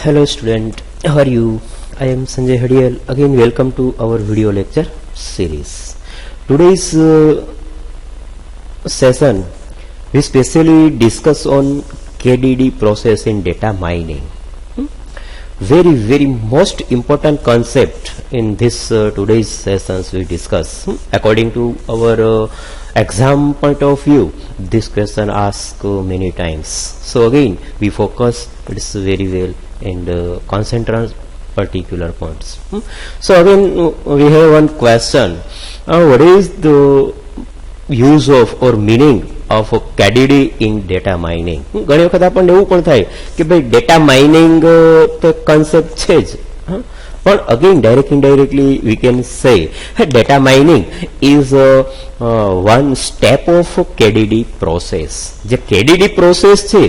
Hello student, how are you? I am Sanjay Hadiyal. Again welcome to our video lecture series. Today's session we specially discuss on KDD process in data mining. Very most important concept in this today's sessions we discuss. According to our exam point of view, this question asked many times. So again we focus it's very well and concentrate on particular points. So again we have one question. What is the use of or meaning of KDD in data mining? ઘણી વખત આપણને એવું પણ થાય કે ભાઈ data mining તો concept છે જ, પણ again direct indirectly V can સે data mining is one step of KDD process. જે KDD પ્રોસેસ છે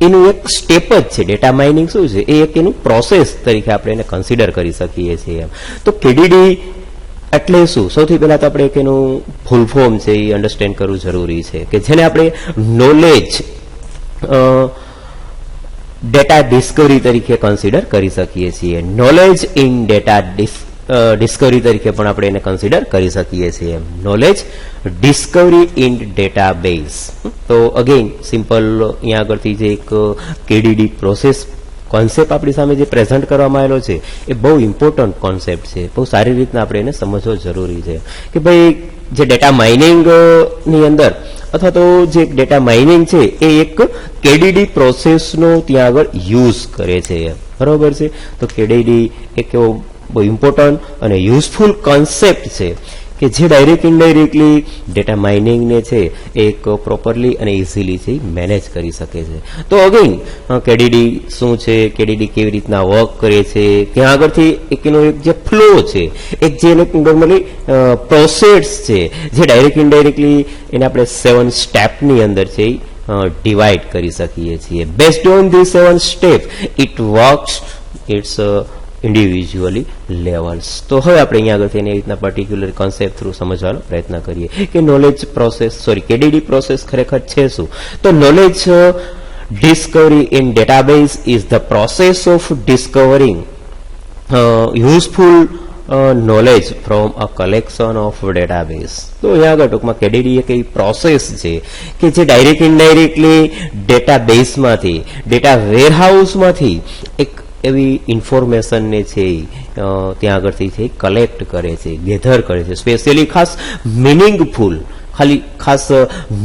એનું એક સ્ટેપ જ છે. ડેટા માઇનિંગ શું છે એ એક એનું પ્રોસેસ તરીકે આપણે એને કન્સિડર કરી શકીએ છીએ. તો KDD એટલે શું? સૌથી પહેલા તો આપણે એનું ફૂલ ફોર્મ છે એ અન્ડરસ્ટેન્ડ કરવું જરૂરી છે કે જેને આપણે નોલેજ ડેટા ડિસ્કવરી તરીકે કન્સિડર કરી શકીએ છીએ. નોલેજ ઇન ડેટા ડિસ્કવરી તરીકે પણ આપણે એને કન્સિડર કરી શકીએ છીએ. Knowledge discovery in data base. તો અગેન સિમ્પલ અહીંયા આગળથી જે એક KDD પ્રોસેસ કોન્સેપ્ટ આપણી સામે જે પ્રેઝન્ટ કરવામાં આવેલો છે એ બહુ ઇમ્પોર્ટન્ટ કોન્સેપ્ટ છે. બહુ સારી રીતના આપણે એને સમજવો જરૂરી છે કે ભાઈ જે ડેટા માઇનિંગ ની અંદર અથવા તો જે ડેટા માઇનિંગ છે એ એક KDD પ્રોસેસનો ત્યાં આગળ યુઝ કરે છે. બરોબર છે. તો KDD એક એવો બહુ ઇમ્પોર્ટન્ટ અને યુઝફુલ કોન્સેપ્ટ છે કે જે ડાયરેક્ટ ઇનડાયરેક્ટલી ડેટા માઇનિંગને છે એક પ્રોપરલી અને ઇઝીલી છે મેનેજ કરી શકે છે. તો અગેન KDD શું છે, KDD કેવી રીતના વર્ક કરે છે, ત્યાં આગળથી એક એનો એક જે ફ્લો છે, એક જે નોર્મલી પ્રોસેસ છે જે ડાયરેક્ટ ઇનડાયરેક્ટલી એને આપણે 7 સ્ટેપની અંદર છે ડિવાઈડ કરી શકીએ છીએ. Based on the 7 step it works it's individually levels. તો હવે આપણે અહીંયા આગળ એની રીતના પર્ટિક્યુલર કોન્સેપ્ટ થ્રુ સમજવાનો પ્રયત્ન કરીએ કે નોલેજ પ્રોસેસ KDD પ્રોસેસ ખરેખર છે શું? તો knowledge discovery in database is the process of discovering useful knowledge from a collection of database. તો અહીંયા આગળ ટૂંકમાં KDD એક એવી પ્રોસેસ છે કે જે ડાયરેક્ટ ઇનડાયરેક્ટલી ડેટાબેઝમાંથી ડેટા વેરહાઉસમાંથી એક એવી ઇન્ફોર્મેશનને છે ત્યાં આગળથી છે કલેક્ટ કરે છે, ગેધર કરે છે. સ્પેશિયલી ખાસ મિનિંગફુલ ખાસ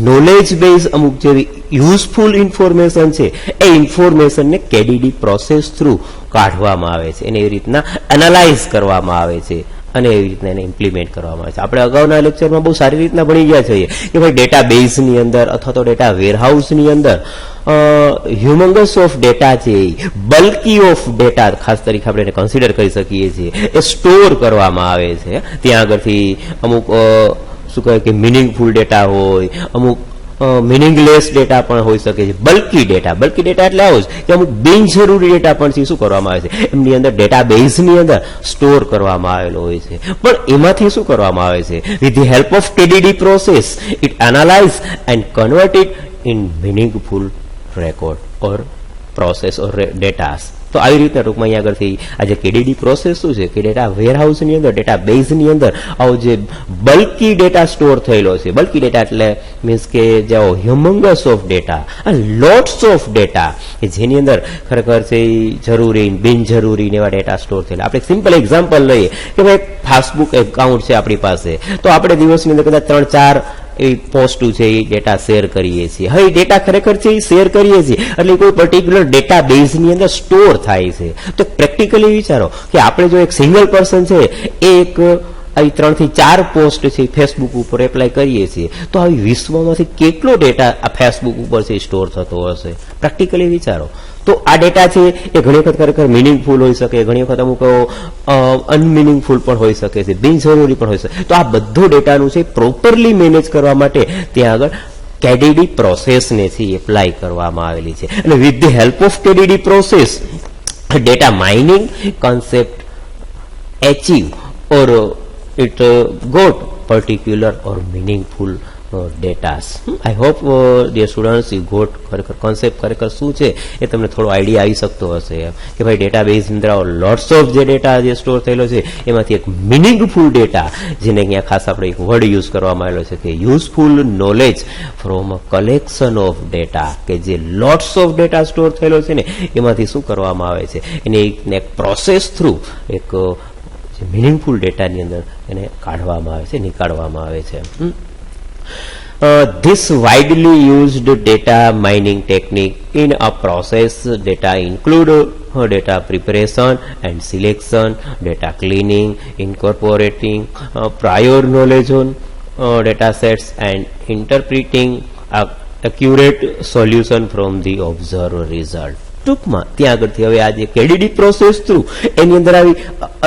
નોલેજ બેઝ અમુક જેવી યુઝફુલ ઇન્ફોર્મેશન છે એ ઇન્ફોર્મેશનને KDD પ્રોસેસ થ્રુ કાઢવામાં આવે છે, એને એવી રીતના એનાલાઇઝ કરવામાં આવે છે અને એવી રીતના એને ઇમ્પ્લિમેન્ટ કરવામાં આવે છે. આપણે અગાઉના લેક્ચરમાં બહુ સારી રીતના ભણી ગયા છીએ કે ભાઈ ડેટા બેઝની અંદર અથવા તો ડેટા વેરહાઉસની અંદર હ્યુમંગસ ઓફ ડેટા છે, બલ્કી ઓફ ડેટા ખાસ તરીકે આપણે એને કન્સિડર કરી શકીએ છીએ, એ સ્ટોર કરવામાં આવે છે. ત્યાં આગળથી અમુક શું કહે કે મિનિંગફુલ ડેટા હોય, અમુક મિનિંગલેસ ડેટા પણ હોઈ શકે છે. બલ્કી ડેટા એટલે આવું જ કે અમુક બિનજરૂરી ડેટા પણ છે શું કરવામાં આવે છે એમની અંદર ડેટાબેઝની અંદર સ્ટોર કરવામાં આવેલો હોય છે. પણ એમાંથી શું કરવામાં આવે છે? With the help of KDD process it analyse and convert it in meaningful record or process or datas. તો આવી રીતના ટૂંકમાં અહીંયા આગળથી આજે KDD પ્રોસેસ શું છે કે ડેટા વેરહાઉસની અંદર ડેટા બેઝની અંદર આવો જે બલ્કી ડેટા સ્ટોર થયેલો છે. બલ્કી ડેટા એટલે મીન્સ કે જે humongous of data, lots of data કે જેની અંદર ખરેખર છે જરૂરી બિનજરૂરી એવા ડેટા સ્ટોર થયેલા. આપણે સિમ્પલ એક્ઝામ્પલ લઈએ કે ભાઈ ફેસબુક એકાઉન્ટ છે આપણી પાસે, તો આપણે દિવસની અંદર કદાચ 3-4 એવી પોસ્ટો છે એ ડેટા શેર કરીએ છીએ. હવે ડેટા ખરેખર છે એ શેર કરીએ છીએ એટલે કોઈ પર્ટિક્યુલર ડેટા બેઝની અંદર સ્ટોર થાય છે. તો પ્રેક્ટિકલી વિચારો કે આપણે જો એક સિંગલ પર્સન છે એ એક આવી 3-4 પોસ્ટ છે ફેસબુક ઉપર એપ્લાય કરીએ છીએ તો આવી વિશ્વમાંથી કેટલો ડેટા આ ફેસબુક ઉપર છે સ્ટોર થતો હશે? પ્રેક્ટિકલી વિચારો. તો આ ડેટા છે એ ઘણી વખત ખરેખર મિનિંગફુલ હોઈ શકે, ઘણી વખત અમુક અનમિનિંગફુલ પણ હોઈ શકે છે, બિનજરૂરી પણ હોઈ શકે. તો આ બધો ડેટાનું છે પ્રોપરલી મેનેજ કરવા માટે ત્યાં આગળ KDD પ્રોસેસને છે એપ્લાય કરવામાં આવેલી છે. અને with the help of KDD process data mining concept achieve or it got particular or meaningful datas. I hope dear students you got ખરેખર કોન્સેપ્ટ ખરેખર શું છે એ તમને થોડો આઈડિયા આવી શકતો હશે એમ કે ભાઈ ડેટાબેઝની અંદર લોટ્સ ઓફ જે ડેટા જે સ્ટોર થયેલો છે એમાંથી એક મિનિંગફુલ ડેટા, જેને અહીંયા ખાસ આપણે એક વર્ડ યુઝ કરવામાં આવેલો છે કે useful knowledge from a collection of data, કે જે લોટ્સ ઓફ ડેટા સ્ટોર થયેલો છે ને એમાંથી શું કરવામાં આવે છે એને એક પ્રોસેસ થ્રુ એક મિનિંગફુલ ડેટાની અંદર એને કાઢવામાં આવે છે, નીકાળવામાં આવે છે. This widely used data mining technique in a process data include data preparation and selection, data cleaning, incorporating prior knowledge on data sets, and interpreting accurate solution from the observed result. ટૂંકમાં ત્યાં આગળથી હવે આ જે કેડીડી process through એની અંદર આવી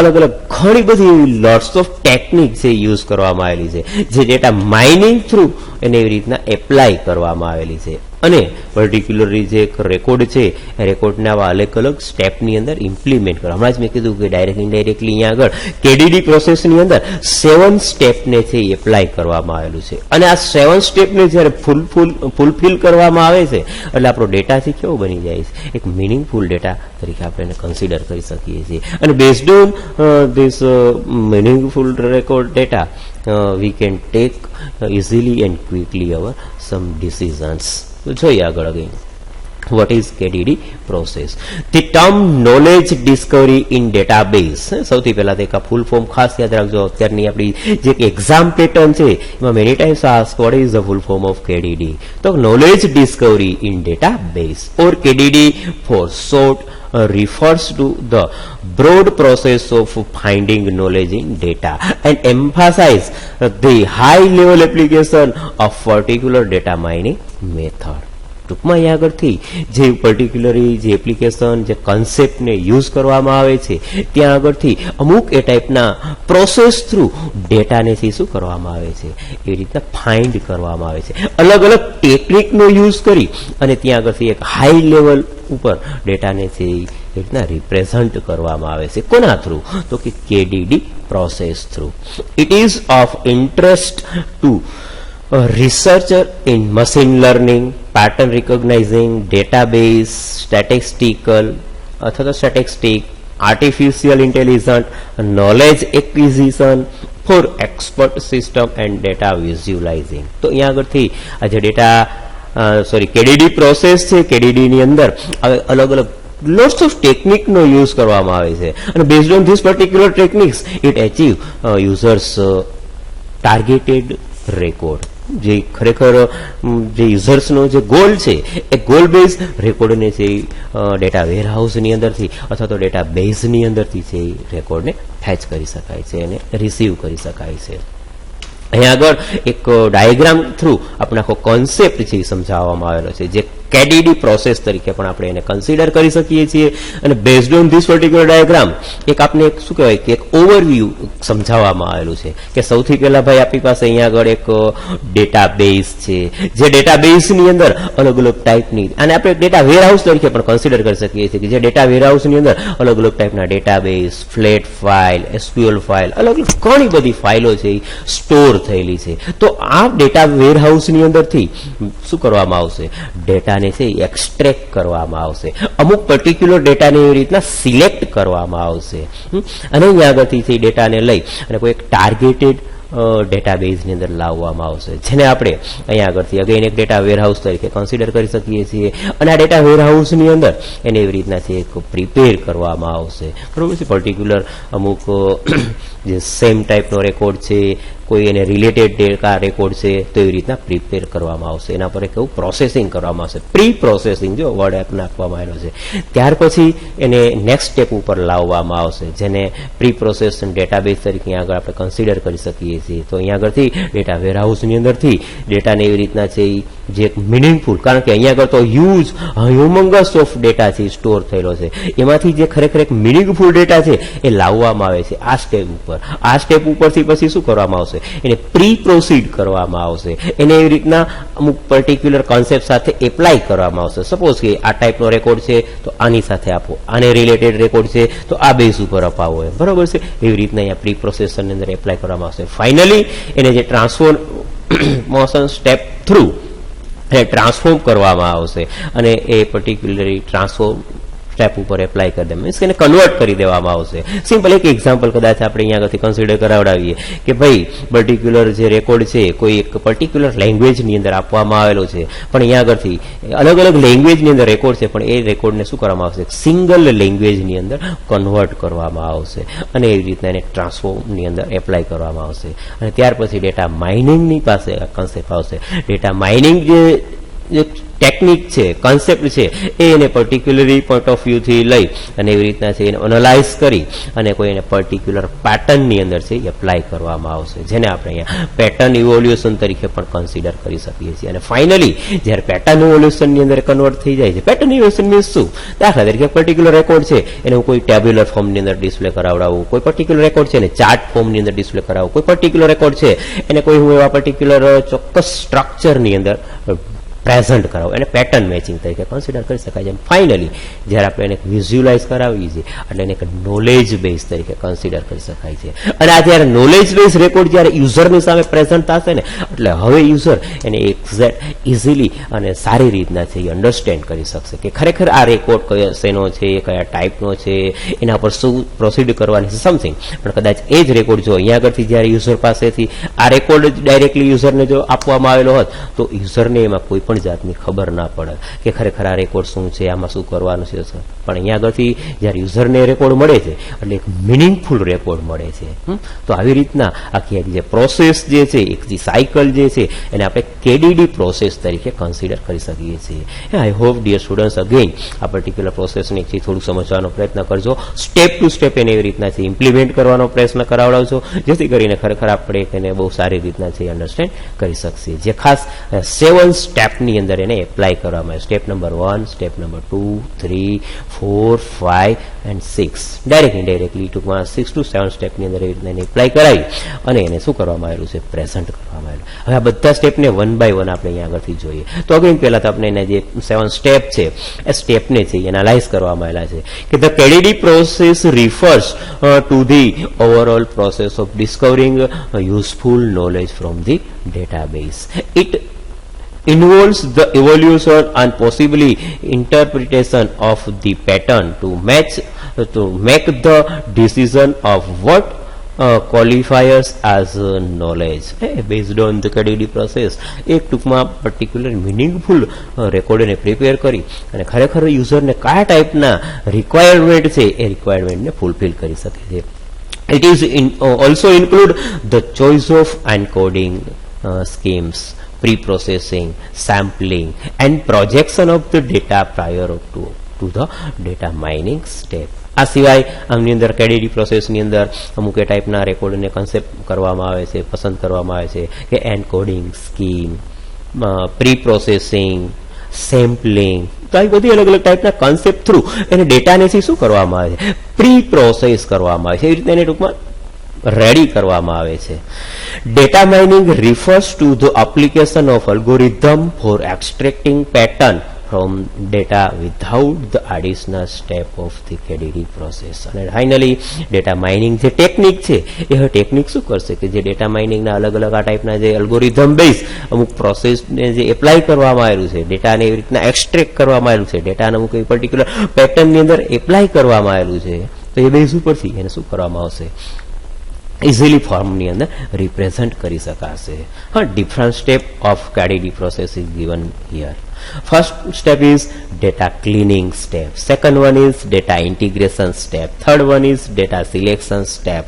અલગ અલગ ઘણી બધી એવી લોટ્સ ઓફ ટેકનિક છે યુઝ કરવામાં આવેલી છે, જે ડેટા માઇનિંગ થ્રુ એને એવી રીતના એપ્લાય કરવામાં આવેલી છે અને પર્ટિક્યુલરલી જે એક રેકોર્ડ છે એ રેકોર્ડને આવા અલગ અલગ સ્ટેપની અંદર ઇમ્પ્લિમેન્ટ કરવા. હમણાં જ મેં કીધું કે ડાયરેક્ટ ઇનડાયરેક્ટલી અહીંયા આગળ કેડીડી પ્રોસેસની અંદર 7 સ્ટેપને છે એ એપ્લાય કરવામાં આવેલું છે અને આ 7 સ્ટેપને જ્યારે ફૂલફિલ કરવામાં આવે છે એટલે આપણો ડેટાથી કેવો બની જાય છે, એક મિનિંગફુલ ડેટા તરીકે આપણે એને કન્સિડર કરી શકીએ છીએ. અને based on this meaningful record data we can take easily and quickly our some decisions. જોઈએ આગળ again. What is KDD process? The term knowledge discovery in database. સૌથી પહેલા તો એક આ ફૂલ ફોર્મ ખાસ યાદ રાખજો. અત્યારની આપણી જે એક્ઝામ પેટર્ન છે એમાં many times ask what is the full form of KDD? તો knowledge discovery in database or KDD for short refers to the broad process of finding knowledge in data and emphasize the high level application of particular data mining method. ટૂંકમાં અહીંયા આગળથી જે particularly જે application જે કન્સેપ્ટને use કરવામાં આવે છે ત્યાં આગળથી અમુક એ ટાઈપના પ્રોસેસ થ્રુ ડેટાને શું કરવામાં આવે છે એ રીતના ફાઇન્ડ કરવામાં આવે છે, અલગ અલગ ટેકનિકનો યુઝ કરી અને ત્યાં આગળથી એક હાઈ લેવલ ઉપર ડેટાને છે એ રીતના રિપ્રેઝન્ટ કરવામાં આવે છે. કોના થ્રુ? તો કે KDD process through. It is of interest to researcher in machine learning, pattern recognizing, database, statistical અથવા તો statistic, artificial intelligence, knowledge acquisition for expert system and data visualizing. તો અહીંયા આગળથી આ જે ડેટા કેડીડી પ્રોસેસ છે કેડીડીની અંદર અલગ અલગ lots of technique નો યુઝ કરવામાં આવે છે અને based on this particular techniques it achieve users targeted record. જે ખરેખર જે યુઝર્સનો જે ગોલ છે એ ગોલ બેઝ રેકોર્ડને છે ડેટા વેરહાઉસની અંદરથી અથવા તો ડેટા બેઝની અંદરથી છે એ રેકોર્ડને ફેચ કરી શકાય છે અને રિસીવ કરી શકાય છે. અહીંયા આગળ એક ડાયાગ્રામ થ્રુ આપણે આખો કોન્સેપ્ટ છે એ સમજાવવામાં આવેલો છે જે કેડીડી પ્રોસેસ તરીકે પણ આપણે એને કન્સિડર કરી શકીએ છીએ અને based on this particular diagram એક આપણે એક શું કહેવાય કે એક ઓવરવ્યૂ સમજાવવામાં આવેલું છે કે સૌથી પહેલા ભાઈ આપણી પાસે અહીંયા આગળ એક ડેટાબેઝ છે, જે ડેટાબેઝની અંદર અલગ અલગ ટાઈપની અને આપણે ડેટા વેરહાઉસ તરીકે પણ કન્સિડર કરી શકીએ છીએ કે જે ડેટા વેરહાઉસની અંદર અલગ અલગ ટાઈપના database, flat file, SQL file, અલગ અલગ ઘણી બધી ફાઇલો છે એ સ્ટોર થયેલી છે. તો આ ડેટા વેરહાઉસની અંદરથી શું કરવામાં આવશે? ડેટા એક્સ્ટ્રેક્ટ કરવામાં આવશે, અમુક પર્ટિક્યુલર ડેટાને એવી રીતના સિલેક્ટ કરવામાં આવશે અને અહીંયા આગળથી ડેટાને લઈ અને કોઈ એક ટાર્ગેટેડ ડેટાબેઝની અંદર લાવવામાં આવશે, જેને આપણે અહીંયા આગળથી અગેન એક ડેટા વેરહાઉસ તરીકે કન્સિડર કરી શકીએ છીએ અને આ ડેટા વેરહાઉસની અંદર એને એવી રીતના છે એક પ્રિપેર કરવામાં આવશે. બરોબર છે. પર્ટિક્યુલર અમુક જે સેમ ટાઈપનો રેકોર્ડ છે, કોઈ એને રિલેટેડ ડેટા રેકોર્ડ છે તો એવી રીતના પ્રિપેર કરવામાં આવશે, એના પર એક એવું પ્રોસેસિંગ કરવામાં આવશે, પ્રી પ્રોસેસિંગ જો વર્ડ એપ નાખવામાં આવેલો છે. ત્યાર પછી એને નેક્સ્ટ સ્ટેપ ઉપર લાવવામાં આવશે જેને પ્રી પ્રોસેસ ડેટાબેઝ તરીકે આગળ આપણે કન્સિડર કરી શકીએ છીએ. તો અહીંયા આગળથી ડેટા વેરહાઉસની અંદરથી ડેટાને એવી રીતના છે જે એક મિનિંગફુલ, કારણ કે અહીંયા આગળ તો હ્યુમંગસ ઓફ ડેટા છે સ્ટોર થયેલો છે, એમાંથી જે ખરેખર એક મિનિંગફુલ ડેટા છે એ લાવવામાં આવે છે આ સ્ટેપ ઉપર. આ સ્ટેપ ઉપરથી પછી શું કરવામાં આવશે? એને પ્રી પ્રોસીડ કરવામાં આવશે, એને એવી રીતના અમુક પર્ટિક્યુલર કોન્સેપ્ટ સાથે એપ્લાય કરવામાં આવશે. સપોઝ કે આ ટાઈપનો રેકોર્ડ છે તો આની સાથે આપો, આને રિલેટેડ રેકોર્ડ છે તો આ બેઝ ઉપર અપાવો એમ. બરોબર છે. એવી રીતના અહીંયા પ્રી પ્રોસેસની અંદર એપ્લાય કરવામાં આવશે. ફાઇનલી એને જે ટ્રાન્સફોર મોશન સ્ટેપ થ્રુ એને ટ્રાન્સફોર્મ કરવામાં આવશે અને એ પર્ટિક્યુલરલી ટ્રાન્સફોર્મ સ્ટેપ ઉપર એપ્લાય કરી દે મીન્સ કે એને કન્વર્ટ કરી દેવામાં આવશે. સિમ્પલ એક એક્ઝામ્પલ કદાચ આપણે અહીંયા આગળથી કન્સિડર કરાવડાવીએ કે ભાઈ પર્ટિક્યુલર જે રેકોર્ડ છે કોઈ એક પર્ટિક્યુલર લેંગ્વેજની અંદર આપવામાં આવેલો છે, પણ અહીંયા આગળથી અલગ અલગ લેંગ્વેજની અંદર રેકોર્ડ છે, પણ એ રેકોર્ડને શું કરવામાં આવશે, સિંગલ લેંગ્વેજની અંદર કન્વર્ટ કરવામાં આવશે અને એવી રીતના એને ટ્રાન્સફોર્મની અંદર એપ્લાય કરવામાં આવશે. અને ત્યાર પછી ડેટા માઇનિંગની પાસે કન્સેપ્ટ આવશે. ડેટા માઇનિંગ જે ટેકનિક છે, કોન્સેપ્ટ છે, એ એને પર્ટિક્યુલરી પોઈન્ટ ઓફ વ્યૂથી લઈ અને એવી રીતના છે એને એનાલાઇઝ કરી અને કોઈ એને પર્ટિક્યુલર પેટર્નની અંદર છે એપ્લાય કરવામાં આવશે, જેને આપણે અહીંયા પેટર્ન ઇવોલ્યુશન તરીકે પણ કન્સિડર કરી શકીએ છીએ. અને ફાઇનલી જ્યારે પેટર્ન ઇવોલ્યુશનની અંદર કન્વર્ટ થઈ જાય છે, પેટર્ન ઇવોલ્યુશન મીન્સ શું, દાખલા તરીકે પર્ટિક્યુલર રેકોર્ડ છે એને હું કોઈ ટેબ્યુલર ફોર્મની અંદર ડિસ્પ્લે કરાવડાવું, કોઈ પર્ટિક્યુલર રેકોર્ડ છે એને ચાર્ટ ફોર્મની અંદર ડિસ્પ્લે કરાવું, કોઈ પર્ટિક્યુલર રેકોર્ડ છે એને કોઈ હું એવા પર્ટિક્યુલર ચોક્કસ સ્ટ્રક્ચરની અંદર પ્રેઝન્ટ કરાવો, એને પેટર્ન મેચિંગ તરીકે કન્સિડર કરી શકાય છે. ફાઇનલી જ્યારે આપણે એને વિઝ્યુલાઇઝ કરાવીએ છીએ એટલે એને એક નોલેજ બેઝ તરીકે કન્સિડર કરી શકાય છે. અને આ જ્યારે નોલેજ બેઝ રેકોર્ડ જ્યારે યુઝરની સામે પ્રેઝન્ટ થશે ને એટલે હવે યુઝર એને એક્ઝેક્ટ ઇઝીલી અને સારી રીતના છે એ અન્ડરસ્ટેન્ડ કરી શકશે કે ખરેખર આ રેકોર્ડ કયો શેનો છે, કયા ટાઈપનો છે, એના પર શું પ્રોસીડ કરવાની છે સમથિંગ. પણ કદાચ એ જ રેકોર્ડ જો અહીંયા આગળથી જ્યારે યુઝર પાસેથી આ રેકોર્ડ ડાયરેક્ટલી યુઝરને જો આપવામાં આવેલો હોત તો યુઝરને એમાં કોઈ પણ જાતની ખબર ના પડે કે ખરેખર આ રેકોર્ડ શું છે, આમાં શું કરવાનું છે. પણ અહીંયા આગળથી જ્યારે યુઝરને રેકોર્ડ મળે છે એટલે એક મિનિંગફુલ રેકોર્ડ મળે છે. તો આવી રીતના આખી જે પ્રોસેસ જે છે, એક જે સાયકલ જે છે એને આપણે કેડીડી પ્રોસેસ તરીકે કન્સિડર કરી શકીએ છીએ. I hope dear students again આ પર્ટિક્યુલર પ્રોસેસને થોડું સમજવાનો પ્રયત્ન કરજો, સ્ટેપ ટુ સ્ટેપ એને એવી રીતના છે ઇમ્પ્લિમેન્ટ કરવાનો પ્રયત્ન કરાવડાવજો, જેથી કરીને ખરેખર આપણે તેને બહુ સારી રીતના છે અન્ડરસ્ટેન્ડ કરી શકીએ. જે ખાસ 7 સ્ટેપની અંદર એને એપ્લાય કરવામાં આવે. Step number 1, step number 2, 3, 4, 5 and 6 direct indirectly ટૂંકમાં 6 to 7 સ્ટેપની અંદર એવી રીતના એને એપ્લાય કરાવી અને એને શું કરવામાં આવેલું છે, પ્રેઝન્ટ કરવામાં આવેલું. હવે આ બધા સ્ટેપને 1 by 1 આપણે અહીંયા આગળથી જોઈએ. તો અગેન પહેલા તો આપણે એના જે 7 સ્ટેપ છે એ સ્ટેપને છે એનાલાઇઝ કરવામાં આવેલા છે કે the KDD process refers to the overall process of discovering useful knowledge from the database. It involves the evolution and possibly interpretation of the pattern to make the decision of what qualifiers as knowledge. Based on the KDD process એક ટૂંકમાં particular meaningful રેકોર્ડને prepare કરી અને ખરેખર યુઝરને કયા ટાઈપના requirement છે એ રિક્વાયરમેન્ટને fulfil કરી શકે છે. It is also include the choice of encoding schemes, pre-processing, sampling and projection of the data prior to the data mining step. આ સિવાય આમની અંદર કેડીડી પ્રોસેસની અંદર અમુક એ ટાઈપના રેકોર્ડને કન્સેપ્ટ કરવામાં આવે છે, પસંદ કરવામાં આવે છે કે encoding scheme, pre processing, sampling, તો આવી બધી અલગ અલગ ટાઈપના કોન્સેપ્ટ થ્રુ એને ડેટાને શું કરવામાં આવે છે, પ્રી પ્રોસેસ કરવામાં આવે છે. એવી રીતે એને ટૂંકમાં રેડી કરવામાં આવે છે. Data mining refers to the application of algorithm for extracting pattern from data without the additional step of the KDD process. અને ફાઇનલી ડેટા માઇનિંગ જે ટેકનિક છે એ હવે ટેકનિક શું કરશે કે જે ડેટા માઇનિંગના અલગ અલગ આ ટાઈપના જે અલ્ગોરિધમ બેઝ અમુક પ્રોસેસને જે એપ્લાય કરવામાં આવેલું છે, ડેટાને એવી રીતના એક્સટ્રેક્ટ કરવામાં આવેલું છે, ડેટાને અમુક એવી પર્ટિક્યુલર પેટર્નની અંદર એપ્લાય કરવામાં આવેલું છે, તો એ બેઝ ઉપરથી એને શું કરવામાં આવશે, ઇઝીલી ફોર્મની અંદર રિપ્રેઝન્ટ કરી શકાશે. હા, different step of KDD process is given here. First step is data cleaning step. Second one is data integration step. Third one is data selection step.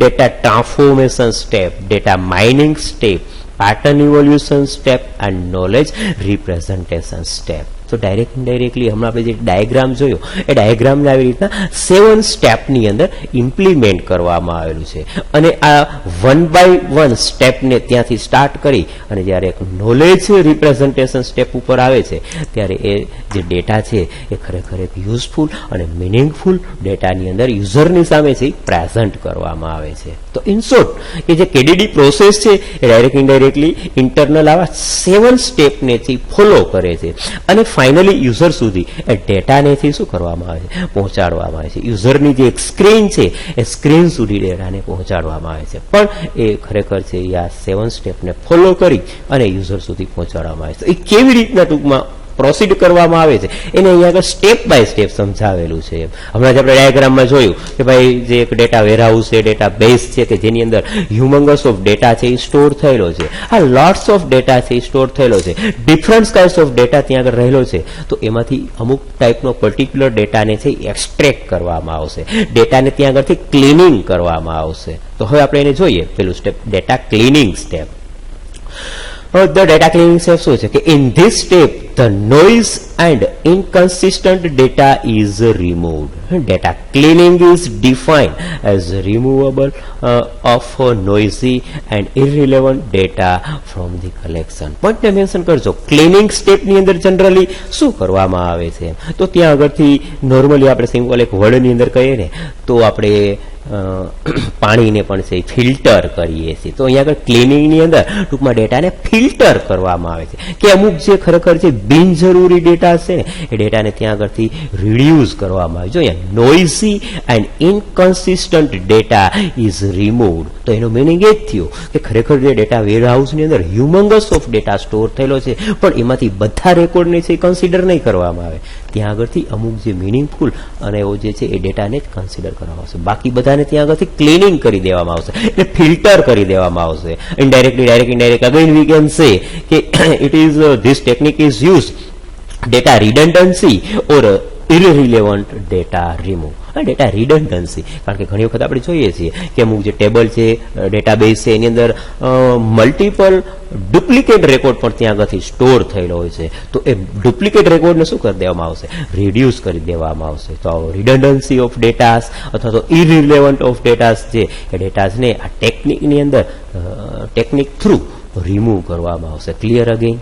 Data transformation step. Data mining step. Pattern evolution step and knowledge representation step. તો direct indirectly હમણાં આપણે જે diagram જોયો એ ડાયાગ્રામને આવી રીતના 7 સ્ટેપની અંદર implement કરવામાં આવેલું છે. અને આ 1 by 1 સ્ટેપને ત્યાંથી સ્ટાર્ટ કરી અને જ્યારે એક નોલેજ રિપ્રેઝન્ટેશન સ્ટેપ ઉપર આવે છે ત્યારે એ જે ડેટા છે એ ખરેખર એક યુઝફુલ અને મિનિંગફુલ ડેટાની અંદર યુઝરની સામે છે પ્રેઝન્ટ કરવામાં આવે છે. તો ઇન શોર્ટ કે જે કેડીડી પ્રોસેસ છે એ ડાયરેક્ટ ઇનડાયરેક્ટલી ઇન્ટરનલ આવા 7 સ્ટેપને ફોલો કરે છે અને ફાઇનલી યુઝર સુધી એ ડેટાનેથી શું કરવામાં આવે છે, પહોંચાડવામાં આવે છે. યુઝરની જે એક સ્ક્રીન છે એ સ્ક્રીન સુધી ડેટાને પહોંચાડવામાં આવે છે. પણ એ ખરેખર છે એ આ 7 સ્ટેપને ફોલો કરી અને યુઝર સુધી પહોંચાડવામાં આવે છે. એ કેવી રીતના ટૂંકમાં પ્રોસીડ કરવામાં આવે છે એને અહીંયા આગળ સ્ટેપ બાય સ્ટેપ સમજાવેલું છે. હમણાં જ આપણે ડાયાગ્રામમાં જોયું કે ભાઈ જે એક ડેટા વેરહાઉસ છે, ડેટા બેઝ છે કે જેની અંદર હ્યુમંગસ ઓફ ડેટા છે એ સ્ટોર થયેલો છે. આ લોટ્સ ઓફ ડેટા છે એ સ્ટોર થયેલો છે. ડિફરન્ટ કાઇન્ડ્સ ઓફ ડેટા ત્યાં આગળ રહેલો છે. તો એમાંથી અમુક ટાઈપનો પર્ટિક્યુલર ડેટાને છે એક્સટ્રેક્ટ કરવામાં આવશે. ડેટાને ત્યાં આગળથી ક્લિનિંગ કરવામાં આવશે. તો હવે આપણે એને જોઈએ પેલું step, data cleaning step. The data cleaning step શું છે કે in this step the noise and inconsistent data is removed. Data cleaning is defined as removable of noisy and irrelevant data from the collection. Point ને mention કરજો. Cleaning step ની અંદર generally શું કરવામાં આવે છે તો ત્યાં આગળથી નોર્મલી આપણે સિમ્પલ એક વર્ડની અંદર કહીએ ને તો આપણે પાણીને પણ છે ફિલ્ટર કરીએ છીએ. તો અહીંયા આગળ ક્લિનિંગની અંદર ટૂંકમાં ડેટાને ફિલ્ટર કરવામાં આવે છે કે અમુક જે ખરેખર જે બિનજરૂરી ડેટા છે ને એ ડેટાને ત્યાં આગળથી રિડ્યુસ કરવામાં આવે. જો અહીંયા noisy and inconsistent data is removed. તો એનો મિનિંગ એ જ થયો કે ખરેખર જે ડેટા વેરહાઉસની અંદર હ્યુમંગસ ઓફ ડેટા સ્ટોર થયેલો છે પણ એમાંથી બધા રેકોર્ડને છે કન્સિડર નહીં કરવામાં આવે. ત્યાં આગળથી અમુક જે મિનિંગફુલ અને એવો જે છે એ ડેટાને જ કન્સિડર કરવામાં આવશે. બાકી બધાને ત્યાં આગળથી ક્લિનિંગ કરી દેવામાં આવશે એટલે ફિલ્ટર કરી દેવામાં આવશે. Indirectly, direct, indirect again we can say કે it is this technique is use data redundancy or irrelevant data remove. Data redundancy કારણ કે ઘણી વખત આપણે જોઈએ છીએ કે અમુક જે ટેબલ છે, ડેટાબેઝ છે એની અંદર મલ્ટિપલ ડુપ્લિકેટ રેકોર્ડ પણ ત્યાં આગળથી સ્ટોર થયેલો હોય છે. તો એ ડુપ્લિકેટ રેકોર્ડને શું કરી દેવામાં આવશે, રિડ્યુસ કરી દેવામાં આવશે. તો રિડન્ડન્સી ઓફ ડેટાસ અથવા તો ઇરરિલેવન્ટ ઓફ ડેટાસ છે એ ડેટાસને આ ટેકનિકની અંદર ટેકનિક થ્રુ રિમૂવ કરવામાં આવશે. Clear again?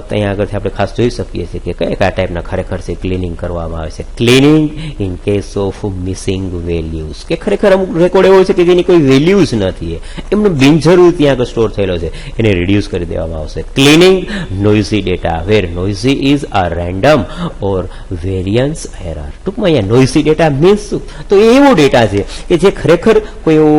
ત્યાં આગળથી આપણે ખાસ જોઈ શકીએ છીએ કે કયા ટાઈપના ખરેખર છે ક્લિનિંગ કરવામાં આવે છે. Cleaning in case of missing values કે ખરેખર અમુક રેકોર્ડ એવો છે કે જેની કોઈ વેલ્યુઝ નથી, એમનો બિનજરૂરી ત્યાં આગળ સ્ટોર થયેલો છે એને રિડ્યુસ કરી દેવામાં આવશે. Cleaning noisy data where noisy is a random or variance error. ટૂંકમાં અહીંયા નોઇઝી ડેટા મીન્સ શું તો એવો ડેટા છે કે જે ખરેખર કોઈ એવો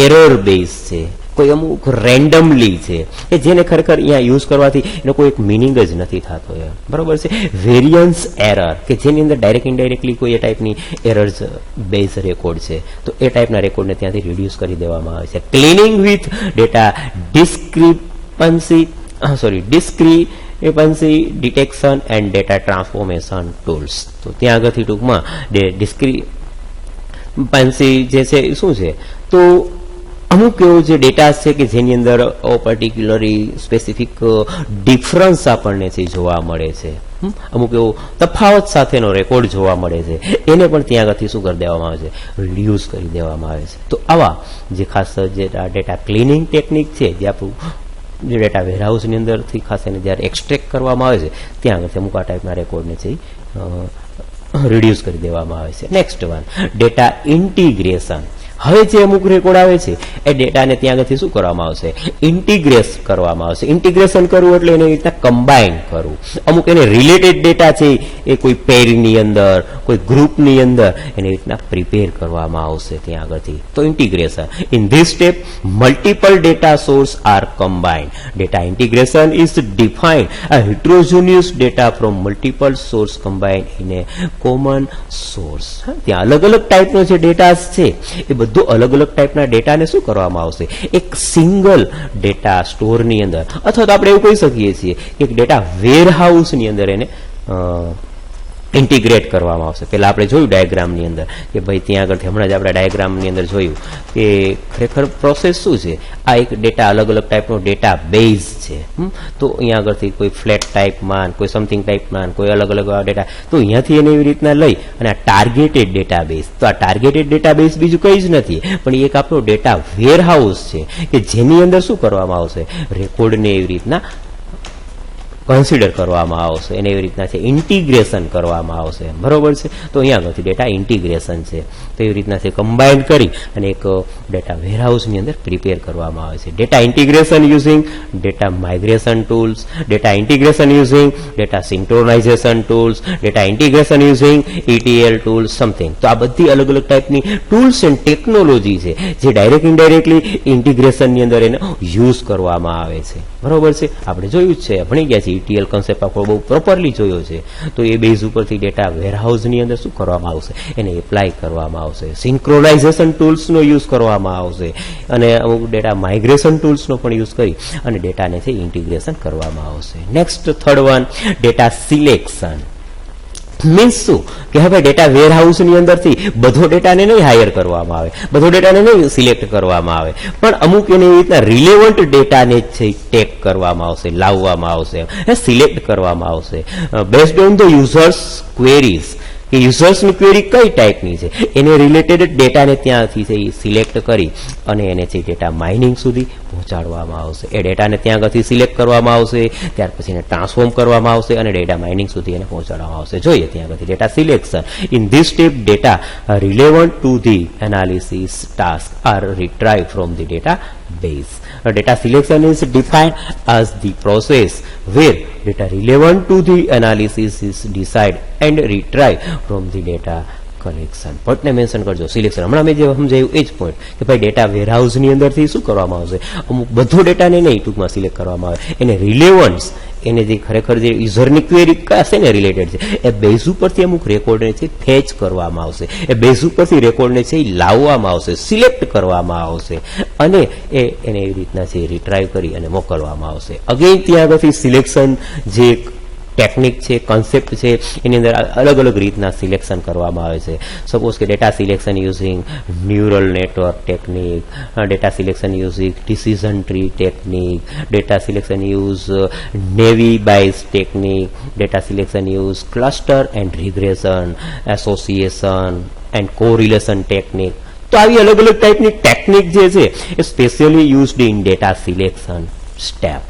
એરર બેઝ છે, કોઈ અમુક રેન્ડમલી છે કે જેને ખરેખર અહીંયા યુઝ કરવાથી એનો કોઈ એક મિનિંગ જ નથી થતો. બરોબર છે. વેરિયન્સ એરર કે જેની અંદર ડાયરેક્ટ ઇનડાયરેક્ટલી કોઈ એ ટાઈપની એરર્સ બેઝ રેકોર્ડ છે તો એ ટાઈપના રેકોર્ડને ત્યાંથી રિડ્યુસ કરી દેવામાં આવે છે. Cleaning with data discrepancy detection and data transformation tools. તો ત્યાં આગળથી ટૂંકમાં ડિસ્ક્રિપન્સી જે છે શું છે તો અમુક એવો જે ડેટા છે કે જેની અંદર પર્ટિક્યુલરી સ્પેસિફિક ડિફરન્સ આપણને છે જોવા મળે છે, અમુક એવો તફાવત સાથેનો રેકોર્ડ જોવા મળે છે એને પણ ત્યાં આગળથી શું કરી દેવામાં આવે છે, રિડ્યુસ કરી દેવામાં આવે છે. તો આવા જે ખાસ જે ડેટા ક્લિનિંગ ટેકનિક છે જે આપણું જે ડેટા વેરહાઉસની અંદરથી ખાસ એને જ્યારે એક્સટ્રેક્ટ કરવામાં આવે છે ત્યાં આગળથી અમુક આ ટાઈપના રેકોર્ડને છે રિડ્યુસ કરી દેવામાં આવે છે. Next one data integration. હવે જે અમુક રેકોર્ડ આવે છે એ ડેટાને ત્યાં આગળથી શું કરવામાં આવશે, ઇન્ટિગ્રેટ કરવામાં આવશે. ઇન્ટિગ્રેશન કરવું એટલે એને રીતના કમ્બાઈન કરવું. અમુક એને રિલેટેડ ડેટા છે એ કોઈ પેરની અંદર, કોઈ ગ્રુપની અંદર એને રીતના પ્રિપેર કરવામાં આવશે ત્યાં આગળથી. તો integration. In this step multiple data source are combined. Data integration is defined a heterogeneous data from multiple source combined in a common source. ત્યાં અલગ અલગ ટાઈપનો જે ડેટા છે એ બધું અલગ અલગ ટાઈપના ડેટાને શું કરવામાં આવશે, એક સિંગલ ડેટા સ્ટોરની અંદર અથવા તો આપણે એવું કહી શકીએ છીએ કે ડેટા વેરહાઉસની અંદર એને ઇન્ટિગ્રેટ કરવામાં આવશે. પહેલા આપણે જોયું ડાયાગ્રામની અંદર કે ભાઈ ત્યાં આગળથી હમણાં જ આપણે ડાયાગ્રામની અંદર જોયું કે ખરેખર પ્રોસેસ શું છે, આ એક ડેટા અલગ અલગ ટાઈપનો ડેટા બેઝ છે. તો અહીંયા આગળથી કોઈ ફ્લેટ ટાઈપમાં, કોઈ સમથિંગ ટાઈપમાં, કોઈ અલગ અલગ ડેટા, તો અહીંયાથી એને એવી રીતના લઈ અને આ ટાર્ગેટેડ ડેટાબેઝ. તો આ ટાર્ગેટેડ ડેટાબેઝ બીજું કંઈ જ નથી પણ એક આપણો ડેટા વેરહાઉસ છે કે જેની અંદર શું કરવામાં આવશે, રેકોર્ડને એવી રીતના કન્સિડર કરવામાં આવશે, એને એવી રીતના છે ઇન્ટિગ્રેશન કરવામાં આવશે, બરોબર છે. તો અહીંયા આગળથી ડેટા ઇન્ટિગ્રેશન છે, તો એવી રીતના છે કમ્બાઇન કરી અને એક ડેટા વેરહાઉસની અંદર પ્રિપેર કરવામાં આવે છે. Data integration using data migration tools, data integration using data synchronisation tools, data integration using ETL tools something. તો આ બધી અલગ અલગ ટાઈપની ટૂલ્સ એન્ડ ટેકનોલોજી છે જે ડાયરેક્ટ ઇનડાયરેક્ટલી ઇન્ટિગ્રેશનની અંદર એને યુઝ કરવામાં આવે છે, બરોબર છે. આપણે જોયું જ છે, ભણી ગયા છે, ETL કોન્સેપ્ટ આપણો બહુ પ્રોપરલી જોયો છે. તો એ બેઝ ઉપરથી ડેટા વેરહાઉસની અંદર શું કરવામાં આવશે, એને એપ્લાય કરવામાં આવશે. સિન્ક્રોનાઇઝેશન ટૂલ્સનો યુઝ કરવામાં આવશે અને અમુક ડેટા માઇગ્રેશન ટૂલ્સનો પણ યુઝ કરી અને ડેટાને છે ઇન્ટિગ્રેશન કરવામાં આવશે. Next third one, data selection. Means શું કે હવે ડેટા વેરહાઉસની અંદરથી બધો ડેટાને નહીં હાયર કરવામાં આવે, બધો ડેટાને નહીં સિલેક્ટ કરવામાં આવે, પણ અમુક એની રીતના રિલેવન્ટ ડેટાને જ છે ટેક કરવામાં આવશે, લાવવામાં આવશે, સિલેક્ટ કરવામાં આવશે based on the users queries. કે યુઝર્સની ક્વેરી કઈ ટાઈપની છે એને રિલેટેડ ડેટાને ત્યાંથી છે એ સિલેક્ટ કરી અને એને છે ડેટા માઇનિંગ સુધી પહોંચાડવામાં આવશે. એ ડેટાને ત્યાં આગળથી સિલેક્ટ કરવામાં આવશે, ત્યાર પછી એને ટ્રાન્સફોર્મ કરવામાં આવશે અને ડેટા માઇનિંગ સુધી એને પહોંચાડવામાં આવશે. જોઈએ ત્યાં આગળથી data selection. In this step data relevant to the analysis task are retrieved from the data base. Data selection is defined as the process where data relevant to the analysis is decided and retrieved from the data collection. પોઈન્ટને mention કરજો selection. હમણાં મેં જે સમજાયું એ જ point કે ભાઈ data વેરહાઉસની અંદરથી શું કરવામાં આવશે, અમુક બધો ડેટાને નહીં ટૂંકમાં સિલેક્ટ કરવામાં આવે, એને રિલેવન્સ, એને જે ખરેખર જે યુઝરની ક્વેરી કશે ને રિલેટેડ છે એ બેઝ ઉપરથી અમુક રેકોર્ડને છે ફેચ કરવામાં આવશે, એ બેઝ ઉપરથી રેકોર્ડને છે એ લાવવામાં આવશે, સિલેક્ટ કરવામાં આવશે અને એને એવી રીતના છે રિટ્રાઈવ કરી અને મોકલવામાં આવશે. અગેન ત્યાં આગળથી સિલેક્શન જે ટેકનિક છે, કોન્સેપ્ટ છે, એની અંદર અલગ અલગ રીતના સિલેક્શન કરવામાં આવે છે. સપોઝ કે data selection using neural network technique, data selection using decision tree technique, data selection use naive Bayes technique, data selection use cluster and regression, association and correlation technique. તો આવી અલગ અલગ ટાઈપની ટેકનિક જે છે એ specially used in data selection step.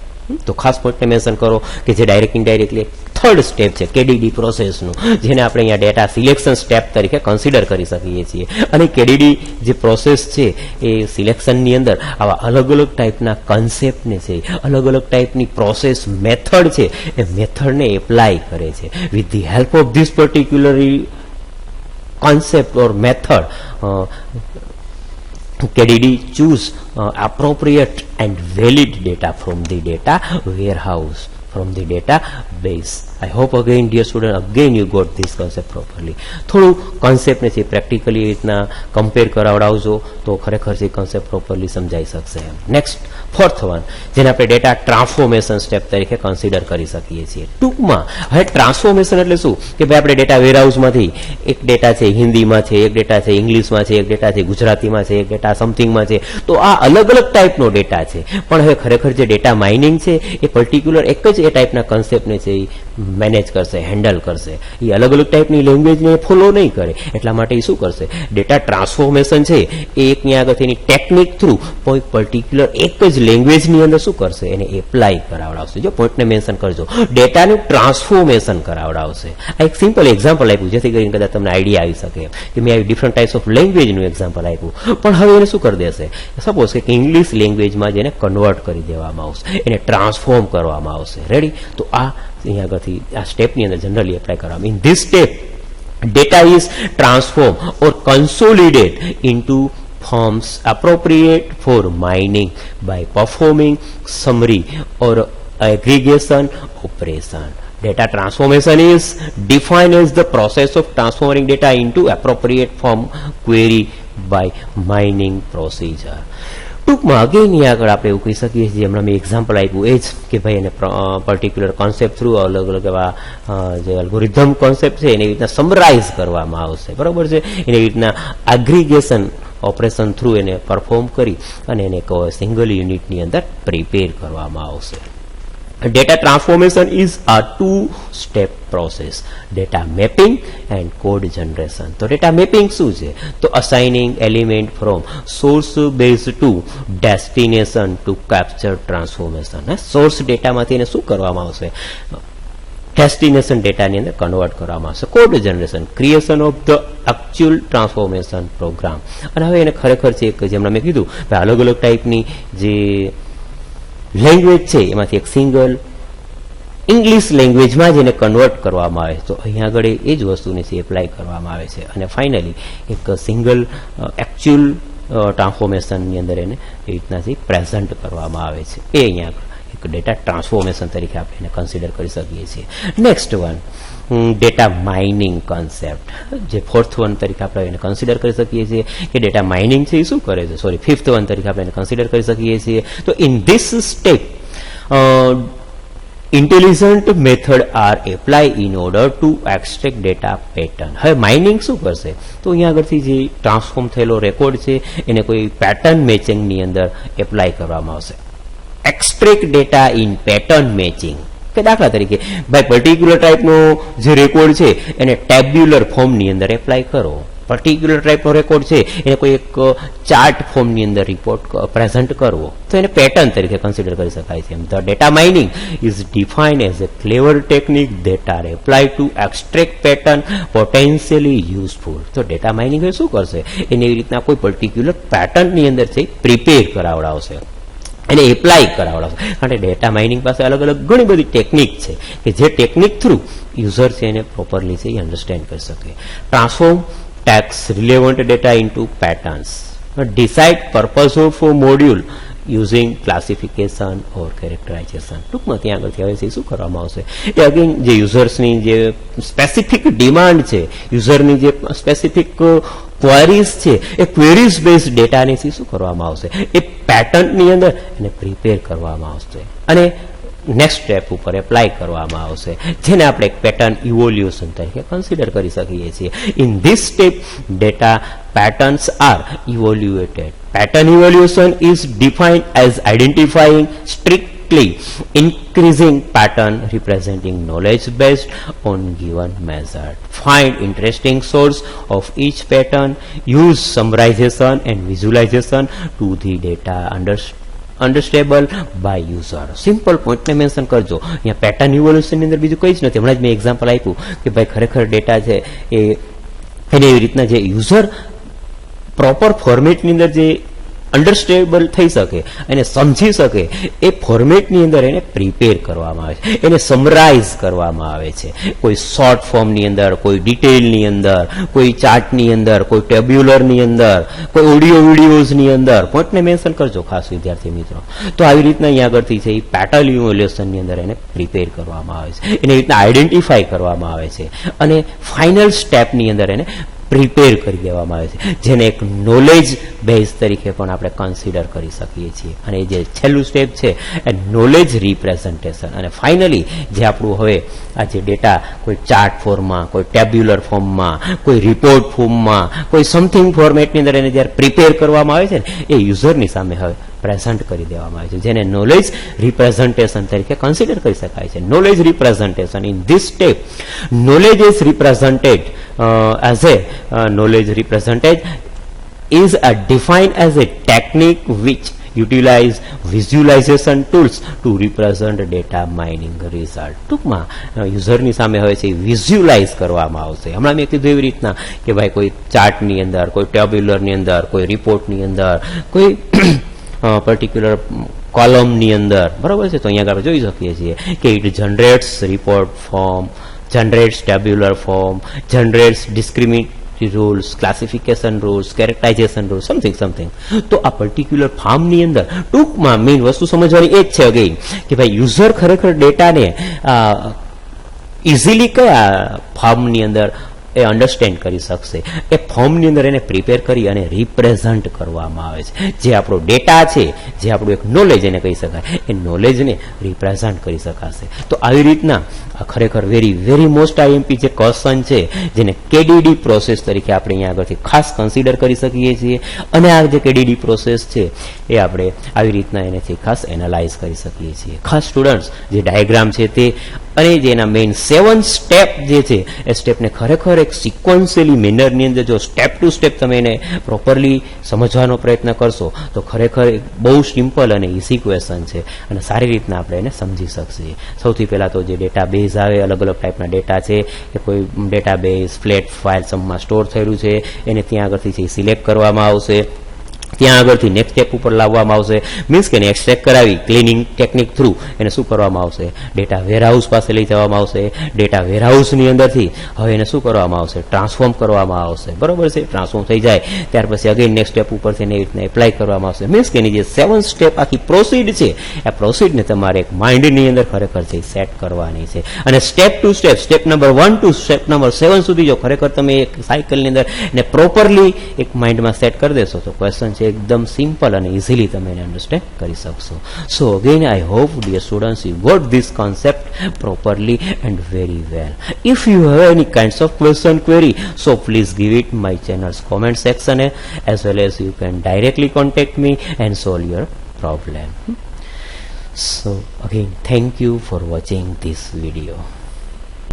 તો ખાસ પોઈન્ટને મેન્શન કરો કે જે ડાયરેક્ટ ઇનડાયરેક્ટલી થર્ડ સ્ટેપ છે KDD પ્રોસેસનું, જેને આપણે અહીંયા ડેટા સિલેક્શન સ્ટેપ તરીકે કન્સિડર કરી શકીએ છીએ. અને KDD જે પ્રોસેસ છે એ સિલેક્શનની અંદર આવા અલગ અલગ ટાઈપના કન્સેપ્ટને છે, અલગ અલગ ટાઈપની પ્રોસેસ મેથડ છે એ મેથડને એપ્લાય કરે છે. With the help of this particular concept or method, KDD choose appropriate and valid data from the data warehouse, from the database. I hope again, dear student, again you got this concept properly. થોડું કોન્સેપ્ટને છે practically રીતના compare કરાવડાવજો તો ખરેખર છે concept properly સમજાઈ શકશે. Next fourth one, જેને આપણે ડેટા ટ્રાન્સફોર્મેશન સ્ટેપ તરીકે કન્સિડર કરી શકીએ છીએ. ટૂંકમાં હવે ટ્રાન્સફોર્મેશન એટલે શું કે ભાઈ આપણે ડેટા વેરહાઉસમાંથી એક ડેટા છે હિન્દીમાં છે, એક ડેટા છે ઇંગ્લિશમાં છે, એક ડેટા છે ગુજરાતીમાં છે, એક ડેટા સમથિંગમાં છે. તો આ અલગ અલગ ટાઈપનો ડેટા છે, પણ હવે ખરેખર જે ડેટા માઇનિંગ છે એ પર્ટિક્યુલર એક જ એ ટાઈપના કન્સેપ્ટને છે એ મેનેજ કરશે, હેન્ડલ કરશે. એ અલગ અલગ ટાઈપની લેંગ્વેજને ફોલો નહીં કરે. એટલા માટે એ શું કરશે, ડેટા ટ્રાન્સફોર્મેશન છે એ એકની આગળ એની ટેકનિક થ્રુ કોઈ પર્ટિક્યુલર એક જ લેંગ્વેજની અંદર શું કરશે, એને એપ્લાય કરાવડાવશે. જો પોઈન્ટને મેન્શન કરજો, ડેટાનું ટ્રાન્સફોર્મેશન કરાવડાવશે. આ એક સિમ્પલ એક્ઝામ્પલ આપ્યું જેથી કરીને કદાચ તમને આઈડિયા આવી શકે કે મેં આવી ડિફરન્ટ ટાઈપ્સ ઓફ લેંગ્વેજનું એક્ઝામ્પલ આપ્યું. પણ હવે એને શું કરી દેશે, સપોઝ કે ઇંગ્લિશ લેંગ્વેજમાં જેને કન્વર્ટ કરી દેવામાં આવશે, એને ટ્રાન્સફોર્મ કરવામાં આવશે. રેડી? તો આ અહીંયા આગળથી આ સ્ટેપની અંદર જનરલી એપ્લાય કરવામાં. In this step data is transformed or consolidated into forms appropriate for mining by performing summary or aggregation operation. Data transformation is defined as the process of transforming data into appropriate form query by mining procedure. ટૂંકમાં again આગળ આપણે એવું કહી શકીએ છીએ, હમણાં મેં example આપ્યું એ જ કે ભાઈ એને પર્ટિક્યુલર કોન્સેપ્ટ થ્રુ અલગ અલગ એવા જે અલ્ગોરિધમ કોન્સેપ્ટ છે એની રીતના સમરાઇઝ કરવામાં આવશે. બરાબર છે? એની રીતના એગ્રીગેશન ઓપરેશન થ્રુ એને પરફોર્મ કરી અને એને સિંગલ યુનિટની અંદર પ્રિપેર કરવામાં આવશે. Data transformation is a two-step process. Data mapping and code generation. તો data mapping શું છે? તો assigning element from source base to destination to capture transformation. Source ડેટામાંથી એને શું કરવામાં આવશે? ડેસ્ટિનેશન ડેટાની અંદર કન્વર્ટ કરવામાં આવશે. Code generation, creation of the actual transformation program. અને હવે એને ખરેખર છે કે જેમણે મેં કીધું કે અલગ અલગ ટાઈપની જે લેંગ્વેજ છે એમાંથી એક સિંગલ ઇંગ્લિશ લેંગ્વેજમાં જ એને કન્વર્ટ કરવામાં આવે તો અહીંયા આગળ એ જ વસ્તુને છે એપ્લાય કરવામાં આવે છે. અને ફાઇનલી એક સિંગલ એકચ્યુઅલ ટ્રાન્સફોર્મેશનની અંદર એને એ રીતનાથી પ્રેઝન્ટ કરવામાં આવે છે. એ અહીંયા આગળ એક ડેટા ટ્રાન્સફોર્મેશન તરીકે આપણે એને કન્સિડર કરી શકીએ છીએ. Next one, data mining concept, જે ફોર્થ વન તરીકે આપણે એને કન્સિડર કરી શકીએ છીએ કે ડેટા માઇનિંગ છે એ શું કરે છે. ફિફ્થ વન તરીકે આપણે એને કન્સિડર કરી શકીએ છીએ. તો in this step intelligent method are apply in order to extract data pattern. હવે માઇનિંગ શું કરશે? તો અહીંયા આગળથી જે ટ્રાન્સફોર્મ થયેલો રેકોર્ડ છે એને કોઈ પેટર્ન મેચિંગની અંદર એપ્લાય કરવામાં આવશે. Extract data in pattern matching, કે દાખલા તરીકે ભાઈ પર્ટિક્યુલર ટાઈપનો જે રેકોર્ડ છે એને ટેબ્યુલર ફોર્મની અંદર એપ્લાય કરો. પર્ટિક્યુલર ટાઈપનો રેકોર્ડ છે એને કોઈ એક ચાર્ટ ફોર્મની અંદર રિપોર્ટ પ્રેઝન્ટ કરવો તો એને પેટર્ન તરીકે કન્સિડર કરી શકાય છે. The data mining is defined as a clever technique that are apply to extract pattern potentially useful. તો ડેટા માઇનિંગ શું કરશે? એને એવી રીતના કોઈ પર્ટિક્યુલર પેટર્નની અંદર છે પ્રિપેર કરાવડાવશે, એને એપ્લાય કરાવડાવશે. કારણ કે ડેટા માઇનિંગ પાસે અલગ અલગ ઘણી બધી ટેકનિક છે કે જે ટેકનિક થ્રુ યુઝર છે એને પ્રોપરલી છે એ અન્ડરસ્ટેન્ડ કરી શકે. Transform tags relevant data into patterns. Decide purpose of a module using classification or characterization. ટૂંકમાં ત્યાં આગળથી હવે શું કરવામાં આવશે? એ અગેન જે યુઝર્સની જે સ્પેસિફિક ડિમાન્ડ છે, યુઝરની જે સ્પેસિફિક ક્વેરીઝ છે એ ક્વેરીઝ બેઝ ડેટાની શું કરવામાં આવશે? એ પેટર્નની અંદર એને પ્રિપેર કરવામાં આવશે અને નેક્સ્ટ સ્ટેપ ઉપર એપ્લાય કરવામાં આવશે, જેને આપણે એક પેટર્ન ઇવોલ્યુશન તરીકે કન્સિડર કરી શકીએ છીએ. In this step data patterns are evaluated. Pattern evolution is defined as identifying strictly increasing pattern representing knowledge based on given method. Find interesting source of each pattern. Use summarization and visualization to the data understandable by user. Simple પોઈન્ટને mention કરજો. અહીંયા pattern ઇવોલ્યુશનની અંદર બીજું કંઈ જ નથી. હમણાં જ મેં એક્ઝામ્પલ આપ્યું કે ભાઈ ખરેખર ડેટા છે એને એવી રીતના જે યુઝર પ્રોપર ફોર્મેટની અંદર જે અન્ડરસ્ટેબલ થઈ શકે અને સમજી શકે એ ફોર્મેટની અંદર એને પ્રિપેર કરવામાં આવે છે, એને સમરાઇઝ કરવામાં આવે છે. કોઈ શોર્ટ ફોર્મની અંદર, કોઈ ડિટેલની અંદર, કોઈ ચાર્ટની અંદર, કોઈ ટેબ્યુલરની અંદર, કોઈ ઓડિયો વિડીયોઝની અંદર. પોઈન્ટને મેન્શન કરજો ખાસ વિદ્યાર્થી મિત્રો. તો આવી રીતના અહીંયા આગળથી છે એ પેટર્ન ઇવોલ્યુશનની અંદર એને પ્રિપેર કરવામાં આવે છે, એને રીતના આઈડેન્ટિફાઈ કરવામાં આવે છે અને ફાઇનલ સ્ટેપની અંદર એને પ્રિપેર કરી દેવામાં આવે છે, જેને એક નોલેજ બેઝ તરીકે પણ આપણે કન્સિડર કરી શકીએ છીએ. અને જે છેલ્લું સ્ટેપ છે એ નોલેજ રિપ્રેઝન્ટેશન. અને ફાઇનલી જે આપણું હવે આ જે ડેટા કોઈ ચાર્ટ ફોર્મમાં, કોઈ ટેબ્યુલર ફોર્મમાં, કોઈ રિપોર્ટ ફોર્મમાં, કોઈ સમથિંગ ફોર્મેટની અંદર એને જ્યારે પ્રિપેર કરવામાં આવે છે ને એ યુઝરની સામે હવે પ્રેઝન્ટ કરી દેવામાં આવે છે, જેને નોલેજ રિપ્રેઝન્ટેશન તરીકે કન્સિડર કરી શકાય છે. Knowledge representation. In this step knowledge is represented as a knowledge represented is defined as a technique which utilize visualization tools to represent data mining result. ટૂંકમાં યુઝરની સામે હવે છે વિઝ્યુલાઇઝ કરવામાં આવશે. હમણાં મેં કીધું એવી રીતના કે ભાઈ કોઈ ચાર્ટની અંદર, કોઈ ટેબ્યુલરની અંદર, કોઈ રિપોર્ટની અંદર, કોઈ પર્ટિક્યુલર કોલમની અંદર, બરાબર છે. તો અહીંયા આપણે જોઈ શકીએ છીએ કે it generates report form, generates tabular form, generates discriminatory rules, classification rules, characterization rules, something. તો આ પર્ટિક્યુલર ફાર્મની અંદર ટૂંકમાં મેઇન વસ્તુ સમજવાની એ જ છે અગેન કે ભાઈ યુઝર ખરેખર ડેટાને ઇઝીલી કયા ફાર્મની અંદર એ અન્ડરસ્ટેન્ડ કરી શકશે. એ ફોર્મની અંદર એને પ્રિપેર કરી અને રિપ્રેઝન્ટ કરવામાં આવે છે. જે આપણો ડેટા છે, જે આપણું એક નોલેજ એને કહી શકાય, એ નોલેજને રિપ્રેઝન્ટ કરી શકાશે. તો આવી રીતના આ ખરેખર વેરી મોસ્ટ આઈએમપી જે ક્વેશ્ચન છે, જેને કેડીડી પ્રોસેસ તરીકે આપણે અહીંયા આગળથી ખાસ કન્સિડર કરી શકીએ છીએ. અને આ જે કેડીડી પ્રોસેસ છે એ આપણે આવી રીતના એનેથી ખાસ એનાલાઇઝ કરી શકીએ છીએ. ખાસ સ્ટુડન્ટ્સ જે ડાયાગ્રામ છે તે અને જે એના મેઇન 7 સ્ટેપ જે છે એ સ્ટેપને ખરેખર એક સિક્વન્શિયલી મેનરની અંદર જો સ્ટેપ ટુ સ્ટેપ તમે એને પ્રોપરલી સમજવાનો પ્રયત્ન કરશો તો ખરેખર એક બહુ સિમ્પલ અને ઇઝી ક્વેશ્ચન છે અને સારી રીતના આપણે એને સમજી શકીએ. સૌથી પહેલાં તો જે ડેટાબેઝ આવે, અલગ અલગ ટાઈપના ડેટા છે કે કોઈ ડેટાબેઝ ફ્લેટ ફાઇલ સમમાં સ્ટોર થયેલું છે એને ત્યાં આગળથી સિલેક્ટ કરવામાં આવશે. ત્યાં આગળથી નેક્સ્ટ સ્ટેપ ઉપર લાવવામાં આવશે. મીન્સ કે એને એક્સટ્રેક્ટ કરાવી ક્લિનિંગ ટેકનિક થ્રુ એને શું કરવામાં આવશે, ડેટા વેરહાઉસ પાસે લઈ જવામાં આવશે. ડેટા વેરહાઉસની અંદરથી હવે એને શું કરવામાં આવશે, ટ્રાન્સફોર્મ કરવામાં આવશે. બરોબર છે. ટ્રાન્સફોર્મ થઈ જાય ત્યાર પછી અગેન નેક્સ્ટ સ્ટેપ ઉપરથી એવી રીતના એપ્લાય કરવામાં આવશે. મીન્સ કે એની જે 7 સ્ટેપ આખી પ્રોસીડ છે એ પ્રોસીડને તમારે એક માઇન્ડની અંદર ખરેખર છે સેટ કરવાની છે. અને step to step, step number 1 to step number 7 સુધી જો ખરેખર તમે એક સાયકલની અંદર એને પ્રોપરલી એક માઇન્ડમાં સેટ કરી દેશો તો ક્વેશ્ચન છે એકદમ સિમ્પલ અને ઇઝીલી તમે એને અન્ડરસ્ટેન્ડ કરી શકશો. So again I hope dear students you got this concept properly and very well. If you have any kinds of question query, so please give it my channel's comment section as well as you can directly contact me and solve your problem. So again thank you for watching this video.